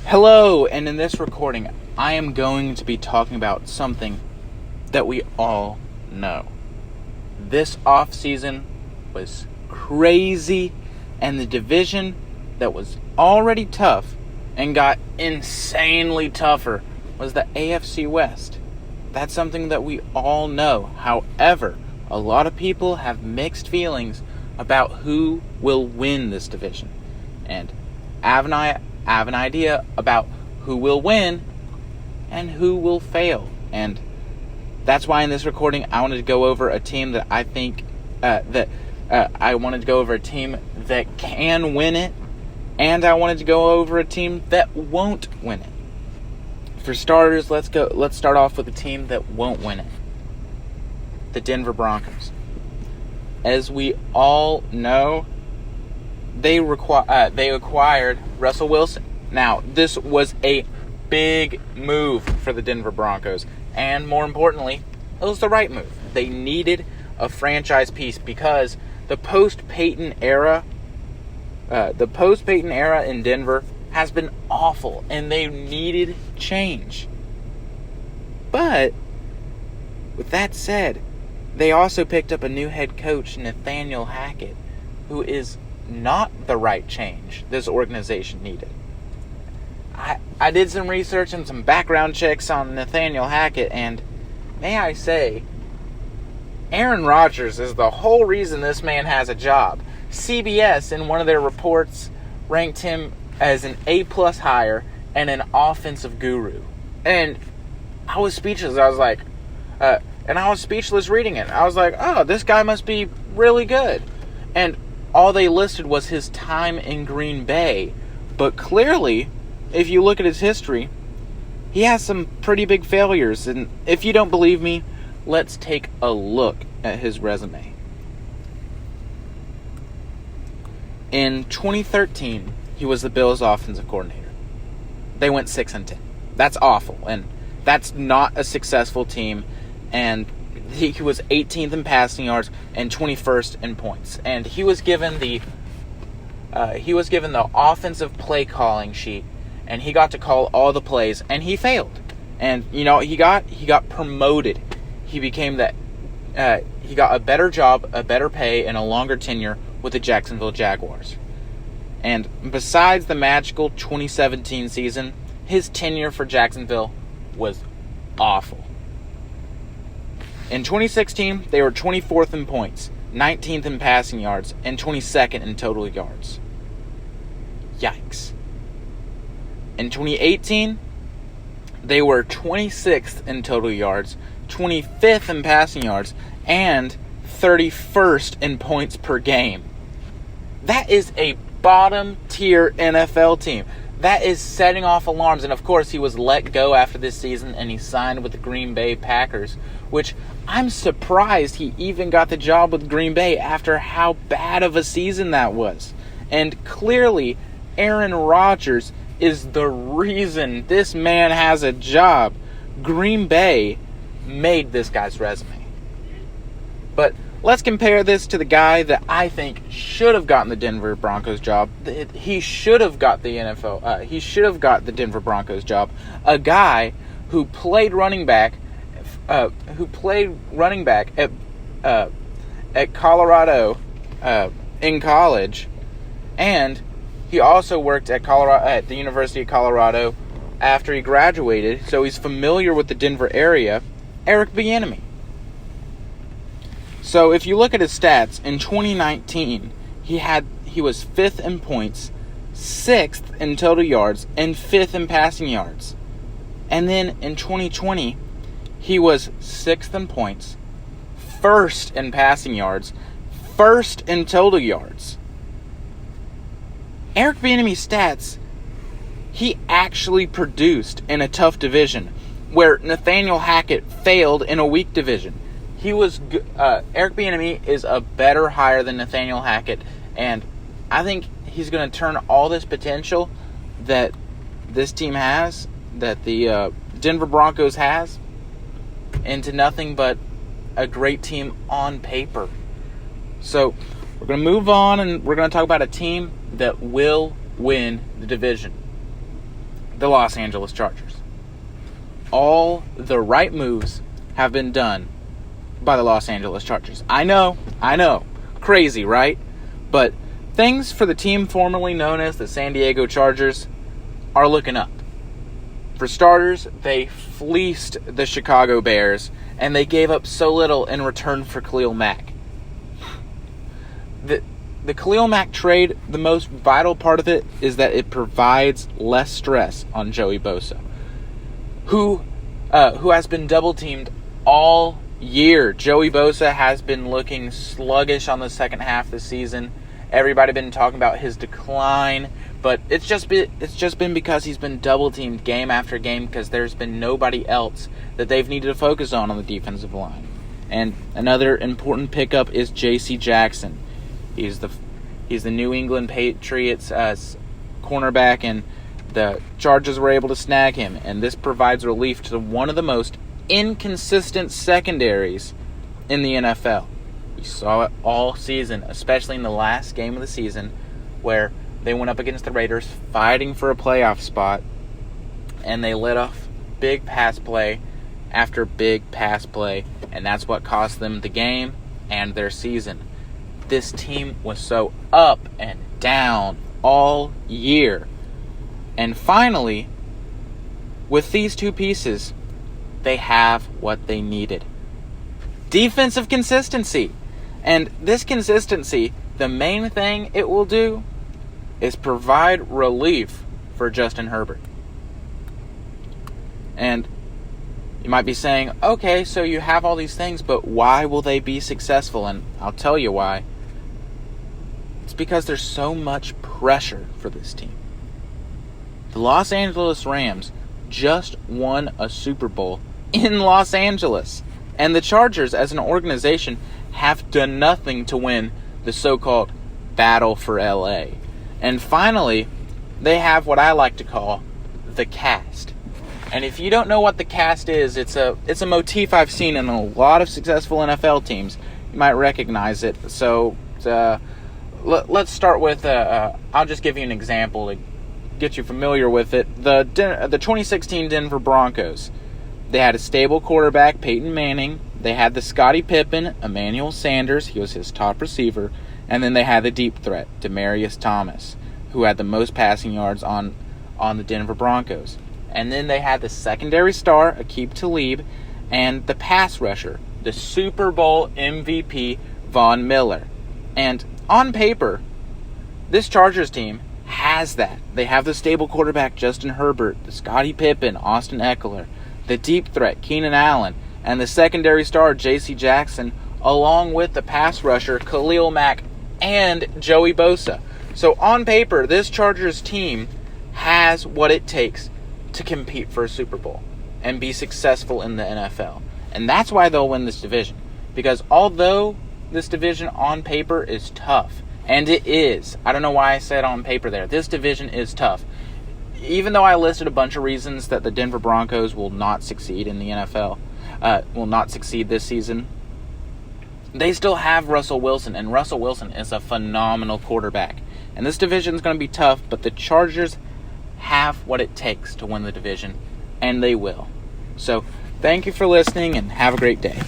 Hello, and in this recording, I am going to be talking about something that we all know. This offseason was crazy, and the division that was already tough and got insanely tougher was the AFC West. That's something that we all know. However, a lot of people have mixed feelings about who will win this division. And I have an idea about who will win and who will fail. And that's why in this recording I wanted to go over a team that I think I wanted to go over a team that can win it, and I wanted to go over a team that won't win it. For starters, let's start off with a team that won't win it. The Denver Broncos. As we all know, they acquired Russell Wilson. Now, this was a big move for the Denver Broncos, and more importantly, it was the right move. They needed a franchise piece because the post-Peyton era in Denver has been awful, and they needed change. But with that said, they also picked up a new head coach, Nathaniel Hackett, who is not the right change this organization needed. I did some research and some background checks on Nathaniel Hackett, and may I say, Aaron Rodgers is the whole reason this man has a job. CBS, in one of their reports, ranked him as an A-plus hire and an offensive guru. And I was speechless. I was speechless reading it. I was like, oh, this guy must be really good. And all they listed was his time in Green Bay. But clearly, if you look at his history, he has some pretty big failures. And if you don't believe me, let's take a look at his resume. In 2013, he was the Bills' offensive coordinator. They went 6-10. That's awful, and that's not a successful team. And he was 18th in passing yards and 21st in points. And he was given the offensive play calling sheet, and he got to call all the plays, and he failed. And he got promoted. He became he got a better job, a better pay, and a longer tenure with the Jacksonville Jaguars. And besides the magical 2017 season, his tenure for Jacksonville was awful. In 2016, they were 24th in points, 19th in passing yards, and 22nd in total yards. Yikes. In 2018, they were 26th in total yards, 25th in passing yards, and 31st in points per game. That is a bottom-tier NFL team. That is setting off alarms. And, of course, he was let go after this season, and he signed with the Green Bay Packers, which I'm surprised he even got the job with Green Bay after how bad of a season that was. And clearly, Aaron Rodgers is the reason this man has a job. Green Bay made this guy's resume. But let's compare this to the guy that I think should have gotten the Denver Broncos job. He should have got the NFL. He should have got the Denver Broncos job. A guy who played running back, at Colorado in college, and he also worked at the University of Colorado after he graduated. So he's familiar with the Denver area. Eric Bieniemy. So if you look at his stats, in 2019, he was 5th in points, 6th in total yards, and 5th in passing yards. And then in 2020, he was 6th in points, 1st in passing yards, 1st in total yards. Eric Bieniemy's stats, he actually produced in a tough division where Nathaniel Hackett failed in a weak division. Eric Bieniemy is a better hire than Nathaniel Hackett, and I think he's going to turn all this potential that this team has, that the Denver Broncos has, into nothing but a great team on paper. So we're going to move on, and we're going to talk about a team that will win the division. the Los Angeles Chargers. All the right moves have been done by the Los Angeles Chargers. I know. Crazy, right? But things for the team formerly known as the San Diego Chargers are looking up. For starters, they fleeced the Chicago Bears, and they gave up so little in return for Khalil Mack. The Khalil Mack trade, the most vital part of it is that it provides less stress on Joey Bosa, who has been double-teamed all year. Joey Bosa has been looking sluggish on the second half of the season. Everybody been talking about his decline, but it's just been because he's been double-teamed game after game because there's been nobody else that they've needed to focus on the defensive line. And another important pickup is J.C. Jackson. He's the New England Patriots cornerback, and the Chargers were able to snag him. And this provides relief to one of the most inconsistent secondaries in the NFL. We saw it all season, especially in the last game of the season, where they went up against the Raiders fighting for a playoff spot, and they let off big pass play after big pass play, and that's what cost them the game and their season. This team was so up and down all year. And finally, with these two pieces, they have what they needed. Defensive consistency. And this consistency, the main thing it will do is provide relief for Justin Herbert. And you might be saying, okay, so you have all these things, but why will they be successful? And I'll tell you why. It's because there's so much pressure for this team. The Los Angeles Rams just won a Super Bowl in Los Angeles. And the Chargers, as an organization, have done nothing to win the so-called battle for LA. And finally, they have what I like to call the cast. And if you don't know what the cast is, it's a motif I've seen in a lot of successful NFL teams. You might recognize it. So let's start with, I'll just give you an example to get you familiar with it. The 2016 Denver Broncos. They had a stable quarterback, Peyton Manning. They had the Scottie Pippen, Emmanuel Sanders. He was his top receiver. And then they had the deep threat, Demaryius Thomas, who had the most passing yards on the Denver Broncos. And then they had the secondary star, Aqib Talib, and the pass rusher, the Super Bowl MVP, Von Miller. And on paper, this Chargers team has that. They have the stable quarterback, Justin Herbert, the Scottie Pippen, Austin Eckler, the deep threat, Keenan Allen, and the secondary star, J.C. Jackson, along with the pass rusher, Khalil Mack, and Joey Bosa. So on paper, this Chargers team has what it takes to compete for a Super Bowl and be successful in the NFL. And that's why they'll win this division. Because although this division on paper is tough, and it is, I don't know why I said on paper there, this division is tough. Even though I listed a bunch of reasons that the Denver Broncos will not succeed in the NFL, will not succeed this season, they still have Russell Wilson, and Russell Wilson is a phenomenal quarterback. And this division is going to be tough, but the Chargers have what it takes to win the division, and they will. So, thank you for listening, and have a great day.